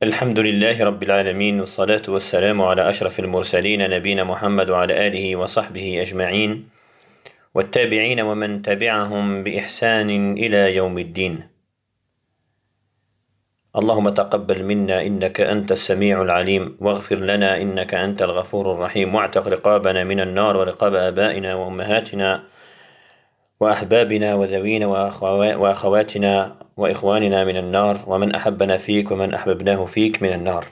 الحمد لله رب العالمين والصلاة والسلام على أشرف المرسلين نبينا محمد وعلى آله وصحبه أجمعين والتابعين ومن تبعهم بإحسان إلى يوم الدين. اللهم تقبل منا إنك أنت السميع العليم واغفر لنا إنك أنت الغفور الرحيم واعتق رقابنا من النار ورقاب آبائنا وأمهاتنا وأحبابنا وذوينا وأخواتنا وإخواننا من النار ومن أحبنا فيك ومن أحببناه فيك من النار.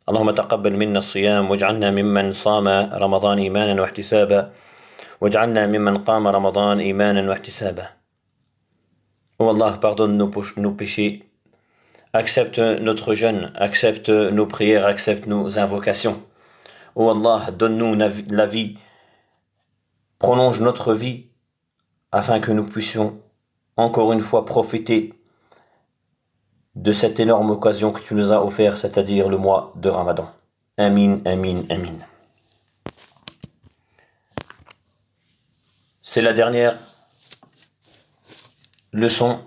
اللهم تقبل منا الصيام واجعلنا ممن صام رمضان إيمانا واحتسابا واجعلنا ممن قام رمضان إيمانا واحتسابا. Oh Allah, pardonne nos péchés, accepte notre jeûne, accepte nos prières, accepte nos invocations. Oh Allah, donne-nous la vie, prolonge notre vie afin que nous puissions encore une fois profiter de cette énorme occasion que tu nous as offert, c'est-à-dire le mois de Ramadan. Amin, amin, amin. C'est la dernière leçon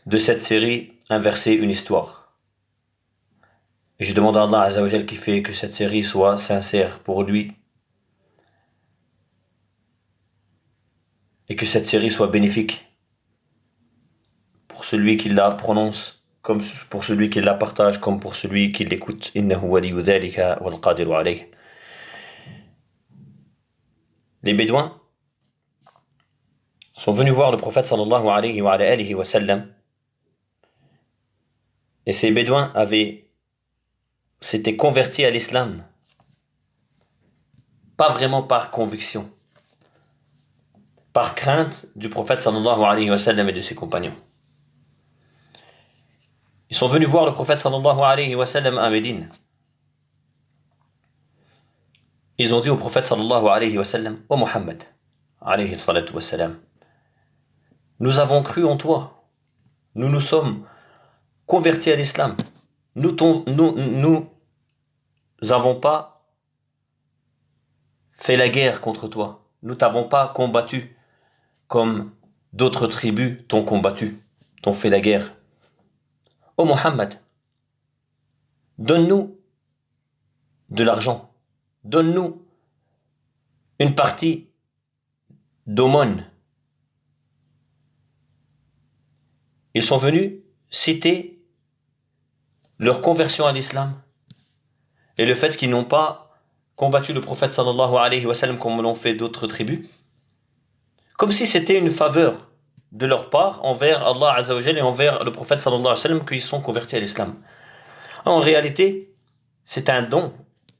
de cette série, un verset, une histoire. Et je demande à Allah Azza wa Jal qui fait que cette série soit sincère pour lui et que cette série soit bénéfique pour celui qui la prononce, comme pour celui qui la partage, comme pour celui qui l'écoute. Innahu waliyu dhalika wal qadiru alayh. Les Bédouins sont venus voir le prophète sallallahu alayhi wa sallam, et ces Bédouins s'étaient convertis à l'islam, pas vraiment par conviction, par crainte du prophète sallallahu alayhi wa sallam et de ses compagnons. Ils sont venus voir le prophète sallallahu alayhi wa sallam à Médine. Ils ont dit au prophète sallallahu alayhi wa sallam: Ô Muhammad alayhi salatu wa salam, nous avons cru en toi, nous nous sommes convertis à l'islam, nous n'avons pas fait la guerre contre toi, nous t'avons pas combattu comme d'autres tribus t'ont combattu, t'ont fait la guerre. Ô Muhammad, donne-nous de l'argent, donne-nous une partie d'aumône. Ils sont venus citer leur conversion à l'islam et le fait qu'ils n'ont pas combattu le prophète sallallahu alayhi wa sallam comme l'ont fait d'autres tribus, comme si c'était une faveur de leur part envers Allah Azza wa Jal et envers le prophète sallallahu alayhi wa sallam qu'ils sont convertis à l'islam. En réalité, c'est un don,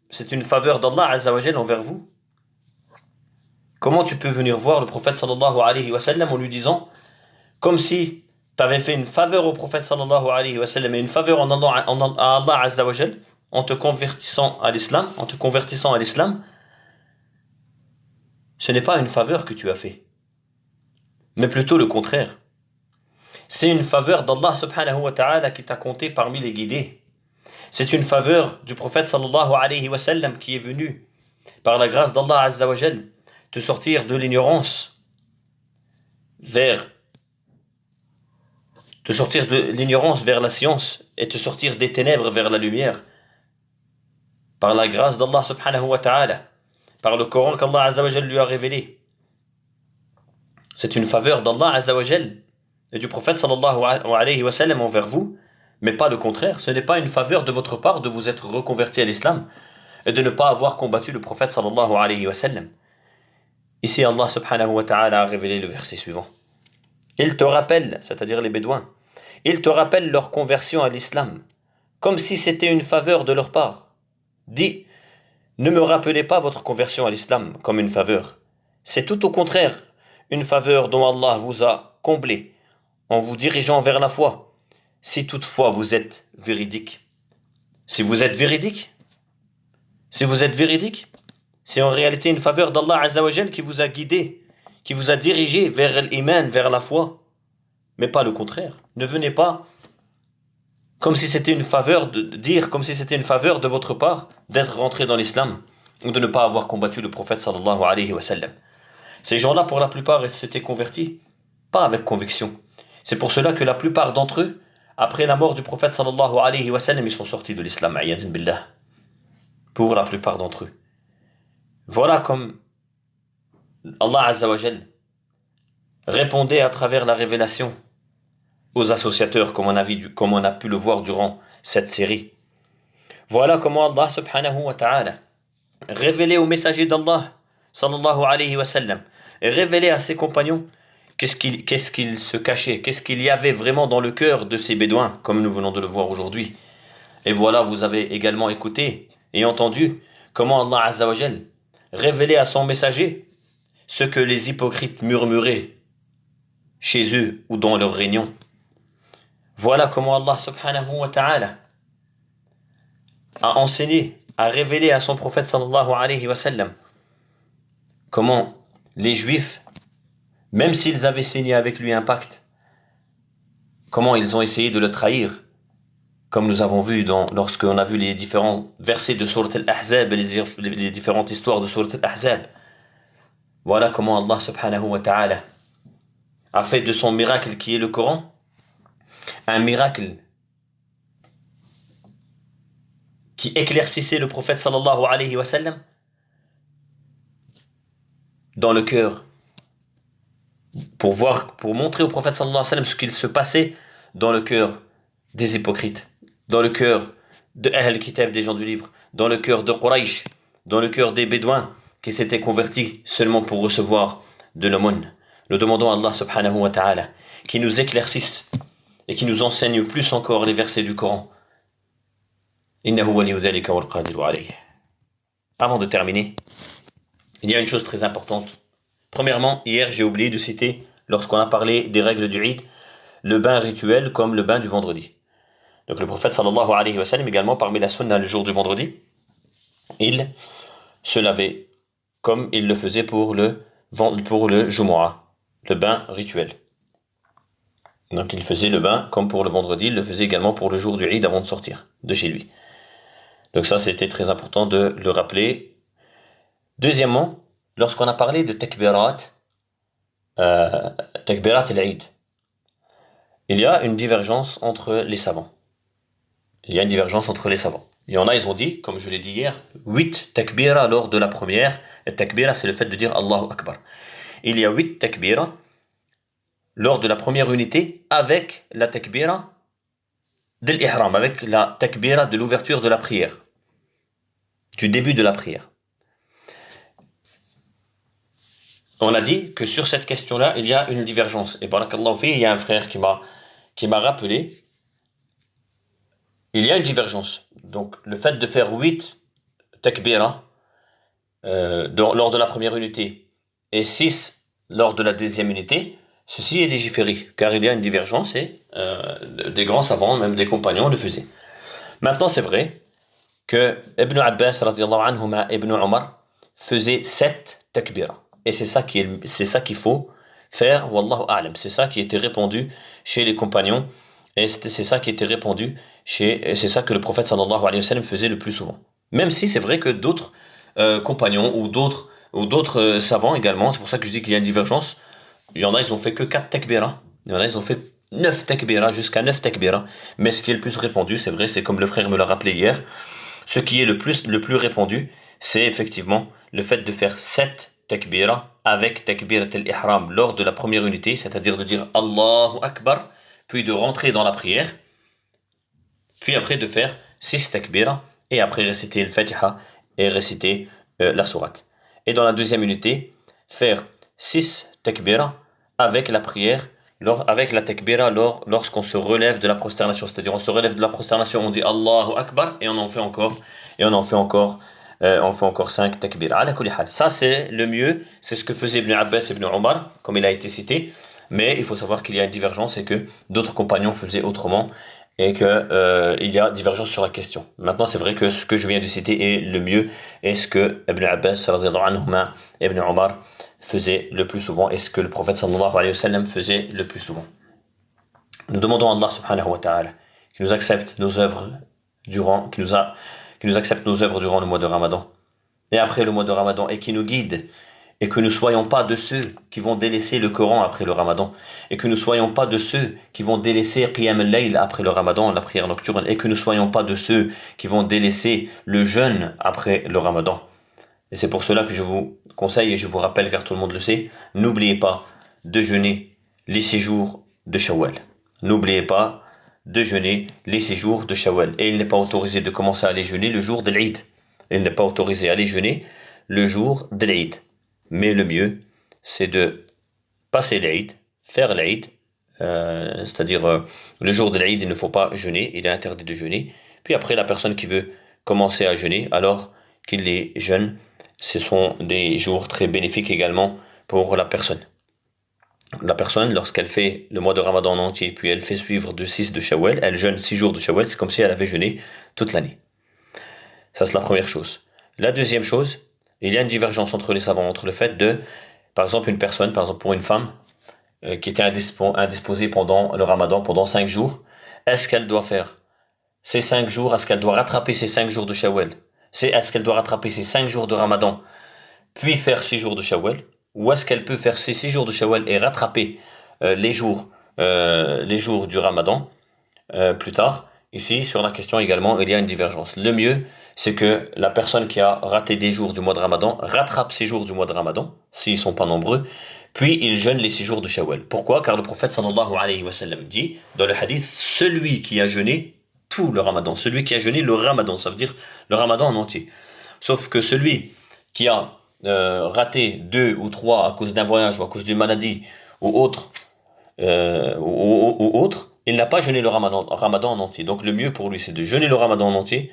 c'est une faveur d'Allah Azza wa Jal envers vous. Comment tu peux venir voir le prophète sallallahu alayhi wa sallam en lui disant, comme si tu avais fait une faveur au prophète sallallahu alayhi wa sallam et une faveur à Allah Azza wa Jal en te convertissant à l'islam, ce n'est pas une faveur que tu as fait, mais plutôt le contraire. C'est une faveur d'Allah subhanahu wa ta'ala qui t'a compté parmi les guidés. C'est une faveur du prophète sallallahu alayhi wa sallam qui est venu, par la grâce d'Allah Azza wa Jal, te sortir de l'ignorance vers la science et te sortir des ténèbres vers la lumière. Par la grâce d'Allah subhanahu wa ta'ala, par le Coran qu'Allah Azza wa Jal lui a révélé. C'est une faveur d'Allah Azza wa Jal et du prophète sallallahu alayhi wa sallam envers vous, mais pas le contraire. Ce n'est pas une faveur de votre part de vous être reconverti à l'islam et de ne pas avoir combattu le prophète sallallahu alayhi wa sallam. Ici, Allah subhanahu wa ta'ala a révélé le verset suivant. Ils te rappellent, c'est-à-dire les Bédouins, ils te rappellent leur conversion à l'islam, comme si c'était une faveur de leur part. Dis, ne me rappelez pas votre conversion à l'islam comme une faveur. C'est tout au contraire une faveur dont Allah vous a comblé en vous dirigeant vers la foi, si toutefois vous êtes véridique. Si vous êtes véridique, c'est en réalité une faveur d'Allah Azza wa Jal qui vous a guidé, qui vous a dirigé vers l'iman, vers la foi, mais pas le contraire. Ne venez pas comme si c'était une faveur comme si c'était une faveur de votre part d'être rentré dans l'islam ou de ne pas avoir combattu le prophète sallallahu alayhi wa sallam. Ces gens-là, pour la plupart, s'étaient convertis, pas avec conviction. C'est pour cela que la plupart d'entre eux après la mort du prophète sallallahu alayhi wa sallam, ils sont sortis de l'islam, a'yadun billah, pour la plupart d'entre eux. Voilà comme Allah Azza wa Jal répondait à travers la révélation aux associateurs, comme comme on a pu le voir durant cette série. Voilà comment Allah subhanahu wa ta'ala révélait aux messagers d'Allah sallallahu alayhi wa sallam et révélait à ses compagnons qu'est-ce qu'il se cachait, qu'est-ce qu'il y avait vraiment dans le cœur de ces bédouins, comme nous venons de le voir aujourd'hui. Et voilà, vous avez également écouté et entendu comment Allah Azza wa Jal révélait à son messager ce que les hypocrites murmuraient chez eux ou dans leurs réunions. Voilà comment Allah subhanahu wa ta'ala a enseigné, a révélé à son prophète sallallahu alayhi wa sallam comment les juifs, même s'ils avaient signé avec lui un pacte, comment ils ont essayé de le trahir, comme nous avons vu lorsqu'on a vu les différents versets de Surat Al-Ahzab et les différentes histoires de Surat Al-Ahzab. Voilà comment Allah subhanahu wa ta'ala a fait de son miracle qui est le Coran un miracle qui éclaircissait le prophète sallallahu alayhi wa sallam dans le cœur pour montrer au prophète sallallahu alayhi wa sallam ce qu'il se passait dans le cœur des hypocrites, dans le cœur de Ahl Kitab, des gens du livre, dans le cœur de Quraysh, dans le cœur des Bédouins qui s'étaient convertis seulement pour recevoir de l'aumône. Nous demandons à Allah subhanahu wa ta'ala qui nous éclaircisse et qui nous enseigne plus encore les versets du Coran. Innahu waliyyu dhalika wal qadiru alayh. Avant de terminer, il y a une chose très importante. Premièrement, hier j'ai oublié de citer, lorsqu'on a parlé des règles du Eid, le bain rituel comme le bain du vendredi. Donc le prophète sallallahu alayhi wa sallam également, parmi la sunna le jour du vendredi, il se lavait comme il le faisait pour le Jumu'ah, le bain rituel. Donc il faisait le bain comme pour le vendredi, il le faisait également pour le jour du Eid avant de sortir de chez lui. Donc ça c'était très important de le rappeler. Deuxièmement, lorsqu'on a parlé de takbirat al-Eid, il y a une divergence entre les savants. Il y y en a, ils ont dit, comme je l'ai dit hier, 8 takbira lors de la première. Et takbira, c'est le fait de dire Allahu Akbar. Il y a 8 takbira lors de la première unité avec la takbira de l'ihram, avec la takbira de l'ouverture de la prière, du début de la prière. On a dit que sur cette question-là, il y a une divergence. Et barakallahu fi, il y a un frère qui m'a rappelé, il y a une divergence. Donc le fait de faire 8 takbira lors de la première unité et 6 lors de la deuxième unité, ceci est légiféré, car il y a une divergence et des grands savants, même des compagnons, le faisaient. Maintenant, c'est vrai que Ibn Abbas, radiyallahu anhuma, Ibn Omar, faisait 7 takbira. Et c'est ça qu'il faut faire, wallahu a'lam. C'est ça qui était répandu chez les compagnons, et c'est ça qui était répandu c'est ça que le prophète sallallahu alayhi wa sallam faisait le plus souvent. Même si c'est vrai que d'autres compagnons ou d'autres savants également, c'est pour ça que je dis qu'il y a une divergence. Il y en a, ils ont fait que 4 takbira. Il y en a, ils ont fait 9 takbira, jusqu'à 9 takbira. Mais ce qui est le plus répandu, c'est vrai, c'est comme le frère me l'a rappelé hier, ce qui est le plus répandu, c'est effectivement le fait de faire 7 takbira avec takbirat al-ihram lors de la première unité, c'est-à-dire de dire Allahu Akbar, puis de rentrer dans la prière, puis après de faire 6 takbira, et après réciter le Fatiha et réciter la sourate. Et dans la deuxième unité, faire 6 takbira avec la prière, avec la takbira lorsqu'on se relève de la prosternation, c'est-à-dire on se relève de la prosternation, on dit Allahu Akbar, et on en fait encore 5 takbira. Ça c'est le mieux, c'est ce que faisait Ibn Abbas et Ibn Omar, comme il a été cité, mais il faut savoir qu'il y a une divergence et que d'autres compagnons faisaient autrement, et qu'il y a divergence sur la question. Maintenant, c'est vrai que ce que je viens de citer est le mieux, et ce que Ibn Abbas, radiyallahu anhuma, Ibn Omar faisait le plus souvent, et ce que le prophète sallallahu alayhi wa sallam faisait le plus souvent. Nous demandons à Allah subhanahu wa ta'ala qui nous accepte nos œuvres durant le mois de Ramadan, et après le mois de Ramadan, et qui nous guide et que nous ne soyons pas de ceux qui vont délaisser le Coran après le Ramadan, et que nous ne soyons pas de ceux qui vont délaisser Qiyam al-Layl après le Ramadan, la prière nocturne, et que nous ne soyons pas de ceux qui vont délaisser le jeûne après le Ramadan. Et c'est pour cela que je vous conseille et je vous rappelle, car tout le monde le sait, n'oubliez pas de jeûner les 6 jours de Shawwal. N'oubliez pas de jeûner les 6 jours de Shawwal. Et il n'est pas autorisé de commencer à aller jeûner le jour de l'Eid. Il n'est pas autorisé à aller jeûner le jour de l'Eid. Mais le mieux, c'est de passer l'Eid, faire l'Eid, c'est-à-dire le jour de l'Eid, il ne faut pas jeûner, il est interdit de jeûner. Puis après, la personne qui veut commencer à jeûner, alors qu'il les jeûne, ce sont des jours très bénéfiques également pour la personne. La personne, lorsqu'elle fait le mois de Ramadan en entier, puis elle fait suivre de 6 de Shawwal, elle jeûne 6 jours de Shawwal, c'est comme si elle avait jeûné toute l'année. Ça, c'est la première chose. La deuxième chose, il y a une divergence entre les savants, entre le fait de, par exemple, une personne, par exemple pour une femme, qui était indisposée pendant le Ramadan, pendant 5 jours, est-ce qu'elle doit faire ces 5 jours, est-ce qu'elle doit rattraper ces 5 jours de Shawwal? Est-ce qu'elle doit rattraper ces 5 jours de Ramadan, puis faire 6 jours de Shawwal? Ou est-ce qu'elle peut faire ces 6 jours de Shawwal et rattraper les jours du Ramadan plus tard? Ici, sur la question également, il y a une divergence. Le mieux, c'est que la personne qui a raté des jours du mois de Ramadan rattrape ces jours du mois de Ramadan, s'ils ne sont pas nombreux, puis il jeûne les 6 jours de Shawwal. Pourquoi? Car le prophète sallallahu alayhi wa sallam dit dans le hadith, celui qui a jeûné tout le Ramadan, celui qui a jeûné le Ramadan, ça veut dire le Ramadan en entier. Sauf que celui qui a raté 2 ou 3 à cause d'un voyage ou à cause d'une maladie ou autre, il n'a pas jeûné le Ramadan en entier. Donc le mieux pour lui, c'est de jeûner le Ramadan en entier,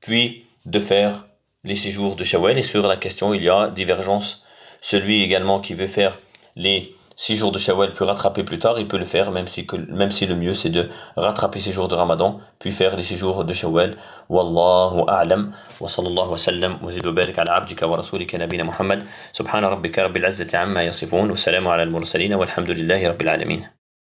puis de faire les 6 jours de Shawwal. Et sur la question, il y a divergence. Celui également qui veut faire les 6 jours de Shawwal peut rattraper plus tard, il peut le faire, même si le mieux c'est de rattraper ces jours de Ramadan, puis faire les 6 jours de Shawwal. Wallahu a'lam. Wa sallallahu wa sallam wa zid wa barik ala abdika wa rasulika nabina Muhammad. Subhana rabbika rabbil izzati amma yasifun. Wa salamu ala al-mursalin walhamdulillahi rabbil alamin.